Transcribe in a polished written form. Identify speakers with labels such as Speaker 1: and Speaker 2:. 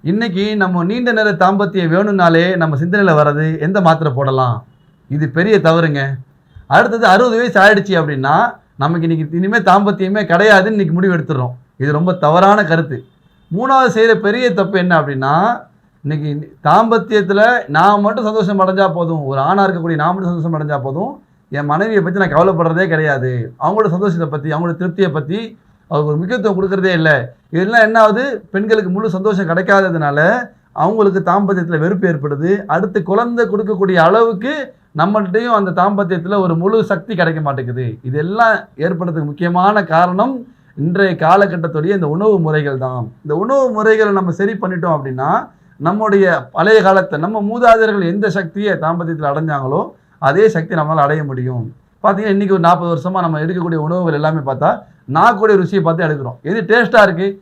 Speaker 1: இன்னைக்கு நம்ம நீண்ட நேர தாம்பத்தியம் வேணும்னாலே நம்ம சிந்தனையில் வர்றது எந்த மாத்திரை போடலாம், இது பெரிய தவறுங்க. அடுத்தது 60 வயசு ஆயிடுச்சு அப்படின்னா நமக்கு இன்னைக்கு இனிமேல் தாம்பத்தியமே கிடையாதுன்னு இன்னைக்கு முடிவு எடுத்துடுறோம். இது ரொம்ப தவறான கருத்து. மூணாவது செய்கிற பெரிய தப்பு என்ன அப்படின்னா, இன்னைக்கு தாம்பத்தியத்தில் நான் மட்டும் சந்தோஷம் அடைஞ்சா போதும், ஒரு ஆணாக இருக்கக்கூடிய நான் மட்டும் சந்தோஷம் அடைஞ்சா போதும், என் மனைவியை பற்றி நான் கவலைப்படுறதே கிடையாது, அவங்களோட சந்தோஷத்தை பற்றி அவங்களோட திருப்தியை பற்றி அவருக்கு ஒரு முக்கியத்துவம் கொடுக்குறதே இல்லை. இதெல்லாம் என்ன ஆகுது, பெண்களுக்கு முழு சந்தோஷம் கிடைக்காததுனால அவங்களுக்கு தாம்பத்தியத்தில் வெறுப்பு ஏற்படுது. அடுத்து குழந்தை கொடுக்கக்கூடிய அளவுக்கு நம்மள்கிட்டையும் அந்த தாம்பத்தியத்தில் ஒரு முழு சக்தி கிடைக்க மாட்டேங்குது. இதெல்லாம் ஏற்படுறதுக்கு முக்கியமான காரணம் இன்றைய காலகட்டத்துடைய இந்த உணவு முறைகள் தான். இந்த உணவு முறைகளை நம்ம சரி பண்ணிட்டோம் அப்படின்னா நம்முடைய பழைய காலத்தை நம்ம மூதாதையர்கள் எந்த சக்தியை தாம்பத்தியத்தில் அடைஞ்சாங்களோ அதே சக்தி நம்மளால் அடைய முடியும். பார்த்தீங்கன்னா இன்றைக்கி ஒரு 40 வருஷமாக நம்ம எடுக்கக்கூடிய உணவுகள் எல்லாமே பார்த்தா நாக்குடைய ருசியை பார்த்து எடுக்கிறோம். எது டேஸ்ட்டாக இருக்குது